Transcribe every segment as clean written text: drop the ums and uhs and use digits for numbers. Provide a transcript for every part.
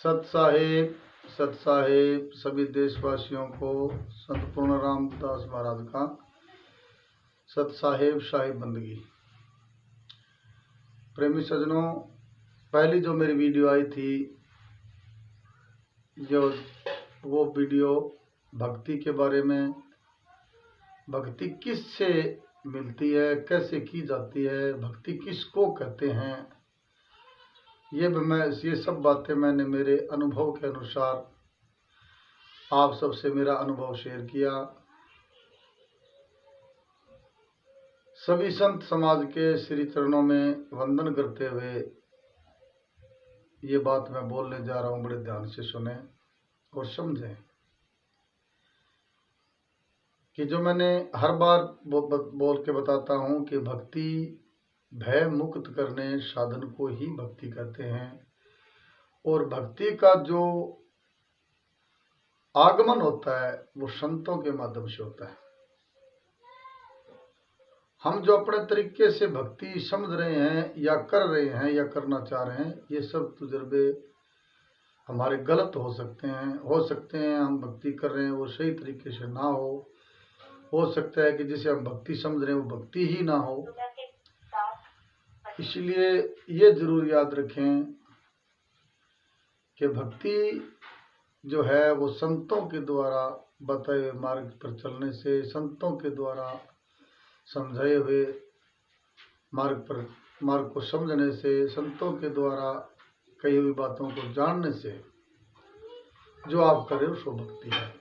सत साहेब सभी देशवासियों को संत पूर्ण रामदास महाराज का सत साहेब शाही बंदगी। प्रेमी सज्जनों, पहली जो मेरी वीडियो आई थी वो वीडियो भक्ति के बारे में, भक्ति किससे मिलती है, कैसे की जाती है, भक्ति किसको कहते हैं, ये सब बातें मैंने मेरे अनुभव के अनुसार आप सबसे मेरा अनुभव शेयर किया। सभी संत समाज के श्री चरणों में वंदन करते हुए ये बात मैं बोलने जा रहा हूँ, बड़े ध्यान से सुने और समझें कि जो मैंने हर बार बोल के बताता हूँ कि भक्ति भय मुक्त करने साधन को ही भक्ति कहते हैं। और भक्ति का जो आगमन होता है वो संतों के माध्यम से होता है। हम जो अपने तरीके से भक्ति समझ रहे हैं या कर रहे हैं या करना चाह रहे हैं, ये सब तजुर्बे हमारे गलत हो सकते हैं। हम भक्ति कर रहे हैं वो सही तरीके से ना हो सकता है कि जिसे हम भक्ति समझ रहे हैं वो भक्ति ही ना हो। इसलिए ये जरूर याद रखें कि भक्ति जो है वो संतों के द्वारा बताए हुए मार्ग पर चलने से, संतों के द्वारा समझाए हुए मार्ग को समझने से, संतों के द्वारा कही हुई बातों को जानने से जो आप करें सो भक्ति है।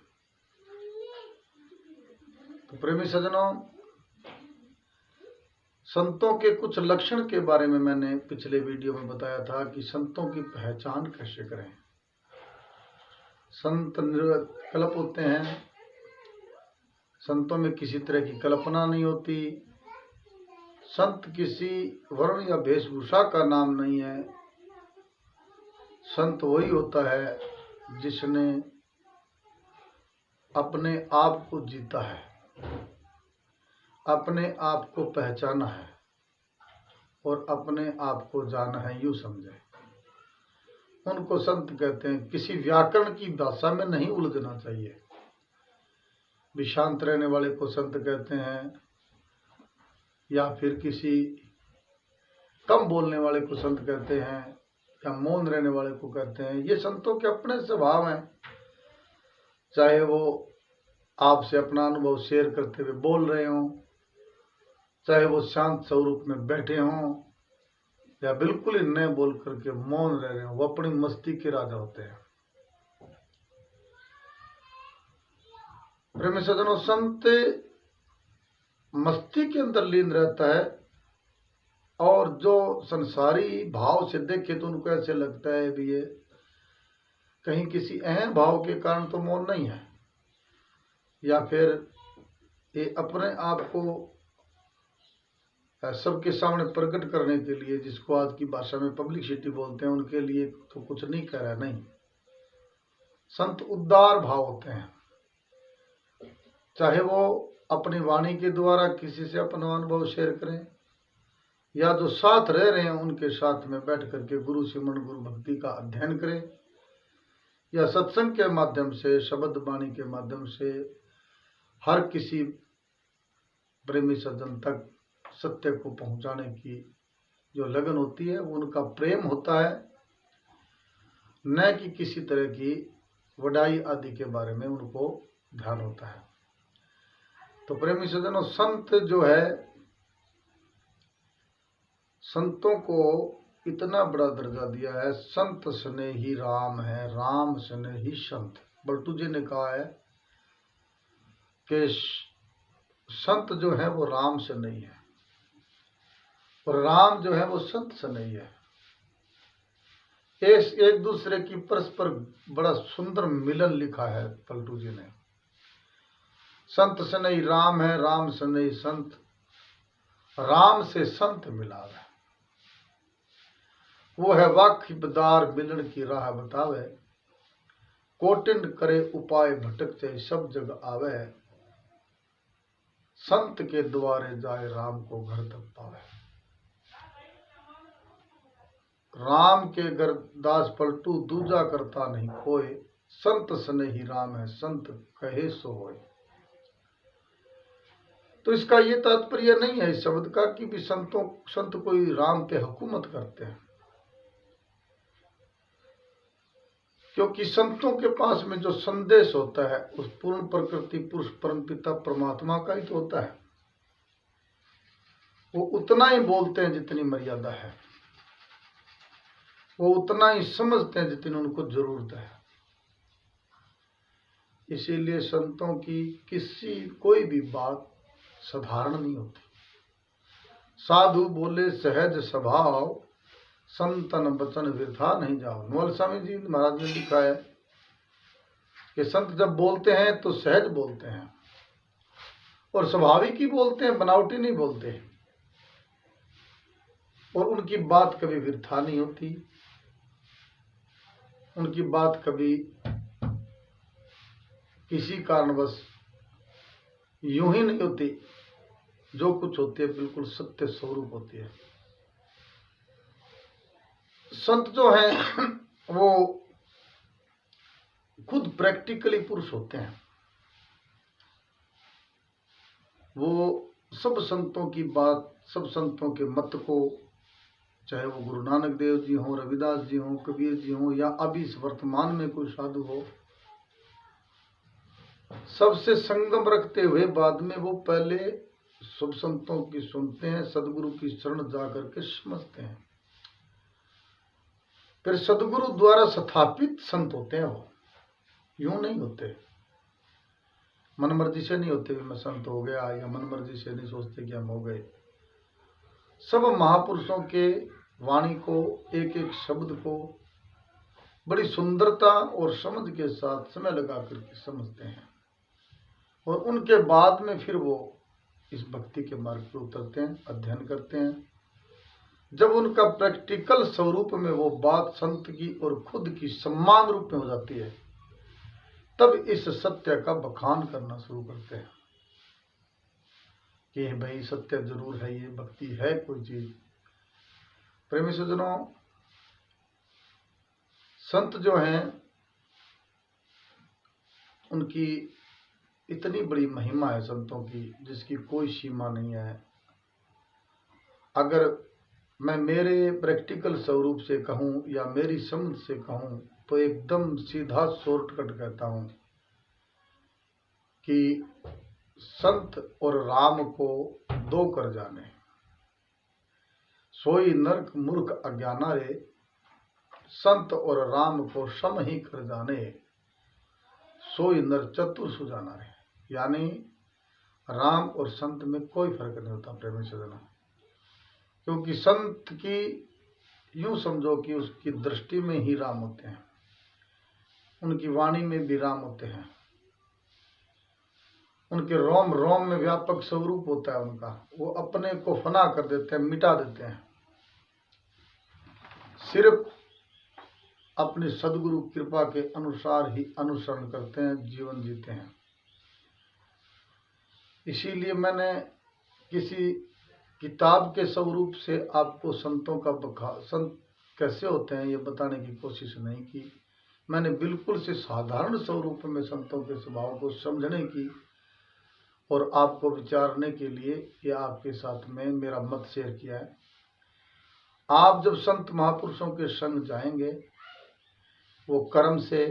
तो प्रेमी सज्जनों, संतों के कुछ लक्षण के बारे में मैंने पिछले वीडियो में बताया था कि संतों की पहचान कैसे करें। संत निर्विकल्प होते हैं, संतों में किसी तरह की कल्पना नहीं होती। संत किसी वर्ण या वेशभूषा का नाम नहीं है। संत वही होता है जिसने अपने आप को जीता है, अपने आप को पहचाना है और अपने आप को जाना है, यूं समझे। उनको संत कहते हैं। किसी व्याकरण की भाषा में नहीं उलझना चाहिए। विशांत रहने वाले को संत कहते हैं या फिर किसी कम बोलने वाले को संत कहते हैं या मौन रहने वाले को कहते हैं। ये संतों के अपने स्वभाव हैं। चाहे वो आपसे अपना अनुभव शेयर करते हुए बोल रहे हों, चाहे वो शांत स्वरूप में बैठे हों या बिल्कुल ही न बोल करके मौन रह रहे हों, वो अपनी मस्ती के राजा होते हैं। प्रेमी सज्जनों, संत मस्ती के अंदर लीन रहता है और जो संसारी भाव से देखे तो उनको ऐसे लगता है भी ये कहीं किसी अहम भाव के कारण तो मौन नहीं है, या फिर ये अपने आप को सबके सामने प्रकट करने के लिए, जिसको आज की भाषा में पब्लिसिटी बोलते हैं, उनके लिए तो कुछ नहीं कह रहा। नहीं, संत उदार भाव होते हैं। चाहे वो अपनी वाणी के द्वारा किसी से अपना अनुभव शेयर करें या जो साथ रह रहे हैं उनके साथ में बैठ करके गुरु सिमरन गुरु भक्ति का अध्ययन करें या सत्संग के माध्यम से, शब्द वाणी के माध्यम से हर किसी प्रेमी सज्जन तक सत्य को पहुंचाने की जो लगन होती है वो उनका प्रेम होता है, न कि किसी तरह की वडाई आदि के बारे में उनको ध्यान होता है। तो प्रेमी सज्जनों, संत जो है, संतों को इतना बड़ा दर्जा दिया है। संत सने ही राम है, राम सने ही संत। बल्टू जी ने कहा है कि संत जो है वो राम से नहीं है और राम जो है वो संत से नहीं है। एक दूसरे की परस्पर बड़ा सुंदर मिलन लिखा है पलटू जी ने। संत से नहीं राम है, राम से नहीं संत, राम से संत मिला है। वो है वाकिबदार मिलन की राह बतावे, कोटिन करे उपाय भटकते सब जग आवे, संत के द्वारे जाए राम को घर तक पावे। राम के घर दास पलटू दूजा करता नहीं कोय, संत स्नेही राम है संत कहे सो होय। तो इसका ये तात्पर्य नहीं है इस शब्द का कि भी संत कोई राम पे हुकूमत करते हैं, क्योंकि संतों के पास में जो संदेश होता है उस पूर्ण प्रकृति पुरुष परमपिता परमात्मा का ही तो होता है। वो उतना ही बोलते हैं जितनी मर्यादा है, वो उतना ही समझते हैं जितनी उनको जरूरत है। इसीलिए संतों की कोई भी बात साधारण नहीं होती। साधु बोले सहज स्वभाव, संतन वचन वृथा नहीं जाओ। नवल स्वामी जी महाराज ने लिखा है कि संत जब बोलते हैं तो सहज बोलते हैं और स्वाभाविक ही बोलते हैं, बनावटी नहीं बोलते, और उनकी बात कभी वृथा नहीं होती, उनकी बात कभी किसी कारणवश यूं ही नहीं होती। जो कुछ होती है बिल्कुल सत्य स्वरूप होती है। संत जो हैं वो खुद प्रैक्टिकली पुरुष होते हैं। वो सब संतों की बात, सब संतों के मत को, चाहे वो गुरु नानक देव जी हों, रविदास जी हों, कबीर जी हों, या अभी इस वर्तमान में कोई साधु हो, सबसे संगम रखते हुए बाद में वो पहले सब संतों की सुनते हैं, सदगुरु की शरण जाकर के समझते हैं, फिर सदगुरु द्वारा स्थापित संत होते हैं। वो यूं नहीं होते, मन मर्जी से नहीं होते मैं संत हो गया, या मन मर्जी से नहीं सोचते कि हम हो गए। सब महापुरुषों के वाणी को, एक एक शब्द को बड़ी सुंदरता और समझ के साथ समय लगा करके समझते हैं, और उनके बाद में फिर वो इस भक्ति के मार्ग पर उतरते हैं, अध्ययन करते हैं। जब उनका प्रैक्टिकल स्वरूप में वो बात संत की और खुद की समान रूप में हो जाती है, तब इस सत्य का बखान करना शुरू करते हैं कि भाई सत्य जरूर है, ये भक्ति है कोई चीज। प्रेमी सज्जनों, संत जो हैं उनकी इतनी बड़ी महिमा है संतों की, जिसकी कोई सीमा नहीं है। अगर मैं मेरे प्रैक्टिकल स्वरूप से कहूं या मेरी समझ से कहूं तो एकदम सीधा शॉर्टकट कहता हूं कि संत और राम को दो कर जाने, सोई नरक मूर्ख अज्ञाना रे, संत और राम को सम ही कर जाने, सोई नर चतुर सुजाना रे। यानी राम और संत में कोई फर्क नहीं होता प्रेमी सज्जनों, क्योंकि संत की यूं समझो कि उसकी दृष्टि में ही राम होते हैं, उनकी वाणी में भी राम होते हैं, उनके रोम रोम में व्यापक स्वरूप होता है उनका। वो अपने को फना कर देते हैं, मिटा देते हैं, सिर्फ अपनी सदगुरु कृपा के अनुसार ही अनुसरण करते हैं, जीवन जीते हैं। इसीलिए मैंने किसी किताब के स्वरूप से आपको संतों का संत कैसे होते हैं ये बताने की कोशिश नहीं की। मैंने बिल्कुल से साधारण स्वरूप में संतों के स्वभाव को समझने की और आपको विचारने के लिए ये आपके साथ में मेरा मत शेयर किया है। आप जब संत महापुरुषों के संग जाएंगे, वो कर्म से,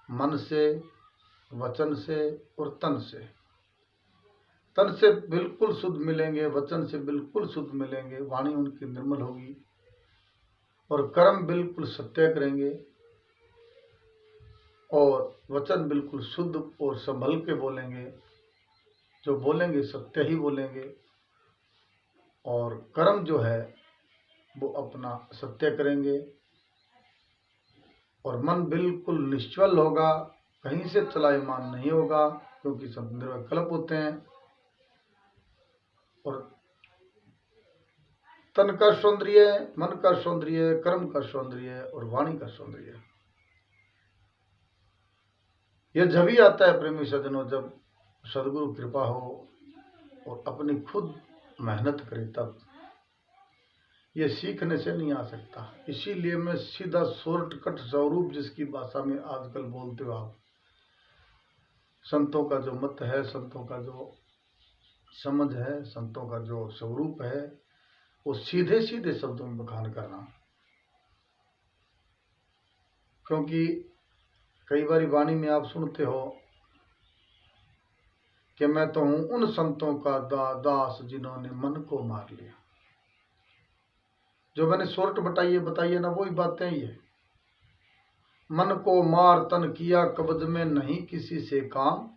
मन से, वचन से और तन से बिल्कुल शुद्ध मिलेंगे, वचन से बिल्कुल शुद्ध मिलेंगे, वाणी उनकी निर्मल होगी, और कर्म बिल्कुल सत्य करेंगे, और वचन बिल्कुल शुद्ध और संभल के बोलेंगे। जो बोलेंगे सत्य ही बोलेंगे, और कर्म जो है वो अपना सत्य करेंगे, और मन बिल्कुल निश्चल होगा, कहीं से चलायमान नहीं होगा, क्योंकि सब निर्विकल्प होते हैं। और तन का सौंदर्य, मन का सौंदर्य, कर्म का सौंदर्य और वाणी का सौंदर्य, यह जभी आता है प्रेमी सज्जनों जब सदगुरु कृपा हो और अपनी खुद मेहनत करे तब। ये सीखने से नहीं आ सकता। इसीलिए मैं सीधा शॉर्टकट स्वरूप, जिसकी भाषा में आजकल बोलते हो आप, संतों का जो मत है, संतों का जो समझ है, संतों का जो स्वरूप है, वो सीधे सीधे शब्दों में बखान कर रहा हूं। क्योंकि कई बार वाणी में आप सुनते हो कि मैं तो हूं उन संतों का दास जिन्होंने मन को मार लिया। जो मैंने शॉर्ट बताइए ना, वही बातें ही है। मन को मार तन किया कब्ज में, नहीं किसी से काम,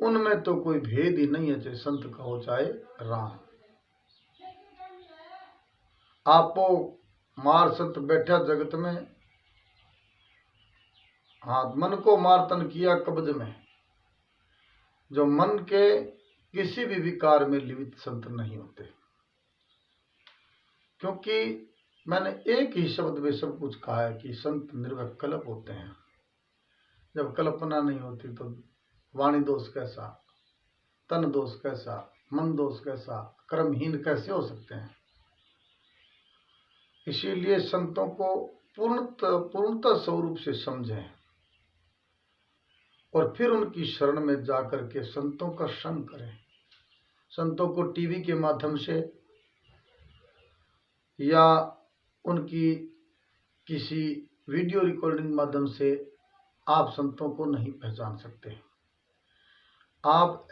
उनमें तो कोई भेद ही नहीं है, चाहे संत कहो चाहे राम। आपो मार संत बैठा जगत में, हाँ, मन को मार तन किया कब्ज में। जो मन के किसी भी विकार में लिप्त संत नहीं होते। क्योंकि मैंने एक ही शब्द में सब कुछ कहा है कि संत निर्विकल्प होते हैं। जब कल्पना नहीं होती तो वाणी दोष कैसा, तन दोष कैसा, मन दोष कैसा, कर्महीन कैसे हो सकते हैं। इसीलिए संतों को पूर्णतः स्वरूप से समझें और फिर उनकी शरण में जाकर के संतों का संग करें। संतों को टीवी के माध्यम से या उनकी किसी वीडियो रिकॉर्डिंग माध्यम से आप संतों को नहीं पहचान सकते। आप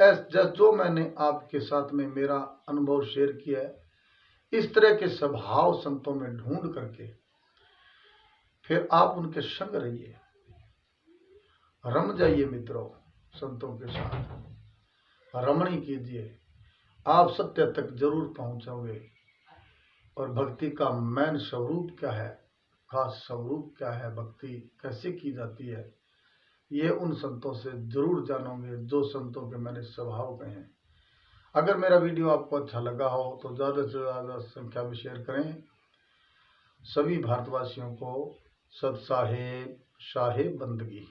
जो मैंने आपके साथ में मेरा अनुभव शेयर किया है, इस तरह के स्वभाव संतों में ढूंढ करके फिर आप उनके संग रहिए, रम जाइए मित्रों, संतों के साथ रमणी कीजिए। आप सत्य तक जरूर पहुंचोगे। और भक्ति का मैन स्वरूप क्या है, खास स्वरूप क्या है, भक्ति कैसे की जाती है, ये उन संतों से जरूर जानोगे जो संतों के मैंने स्वभाव कहे हैं। अगर मेरा वीडियो आपको अच्छा लगा हो तो ज़्यादा से ज़्यादा संख्या में शेयर करें। सभी भारतवासियों को सत साहेब बंदगी।